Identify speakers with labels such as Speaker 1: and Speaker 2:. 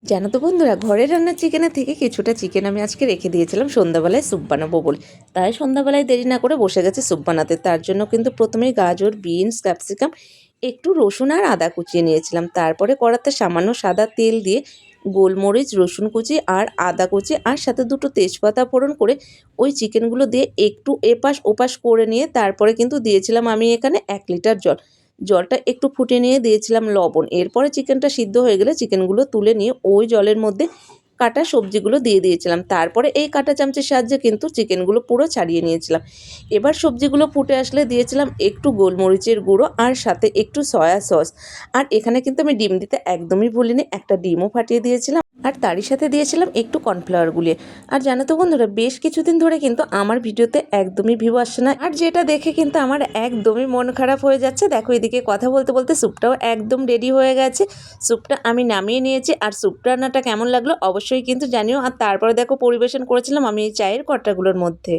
Speaker 1: জানো তো বন্ধুরা, ঘরে রান্নার চিকেনের থেকে কিছুটা চিকেন আমি আজকে রেখে দিয়েছিলাম সন্ধ্যাবেলায় স্যুপ বানাবো বলে। তাই সন্ধ্যাবেলায় দেরি না করে বসে গেছে স্যুপ বানাতে। তার জন্য কিন্তু প্রথমেই গাজর, বিনস, ক্যাপসিকাম, একটু রসুন আর আদা কুচিয়ে নিয়েছিলাম। তারপরে কড়াতে সামান্য সাদা তেল দিয়ে গোলমরিচ, রসুন কুচি আর আদা কুচি আর সাথে দুটো তেজপাতা ফোড়ন করে ওই চিকেনগুলো দিয়ে একটু এপাশ ওপাশ করে নিয়ে তারপরে কিন্তু দিয়েছিলাম আমি এখানে 1 লিটার জল। জলটা একটু ফুটিয়ে নিয়ে দিয়েছিলাম লবণ। এরপরে চিকেনটা সিদ্ধ হয়ে গেলে চিকেনগুলো তুলে নিয়ে ওই জলের মধ্যে কাটা সবজিগুলো দিয়ে দিয়েছিলাম। তারপরে এই কাঁটা চামচের সাহায্যে কিন্তু চিকেনগুলো পুরো ছাড়িয়ে নিয়েছিলাম। এবার সবজিগুলো ফুটে আসলে দিয়েছিলাম একটু গোলমরিচের গুঁড়ো আর সাথে একটু সয়া সস। আর এখানে কিন্তু আমি ডিম দিতে একদমই ভুলিনি, একটা ডিমও ফাটিয়ে দিয়েছিলাম। আর তারই সাথে দিয়েছিলাম একটু কর্নফ্লাওয়ার গুলিয়ে। আর জানো তো বন্ধুরা, বেশ কিছুদিন ধরে কিন্তু আমার ভিডিওতে একদমই ভিউ আসছে না, আর যেটা দেখে কিন্তু আমার একদমই মন খারাপ হয়ে যাচ্ছে। দেখো, এদিকে কথা বলতে বলতে স্যুপটাও একদম রেডি হয়ে গেছে। স্যুপটা আমি নামিয়ে নিয়েছি। আর স্যুপ রান্নাটা কেমন লাগলো অবশ্যই কিন্তু জানিও। আর তারপরে দেখো পরিবেশন করেছিলাম আমি এই চায়ের কট্টাগুলোর মধ্যে।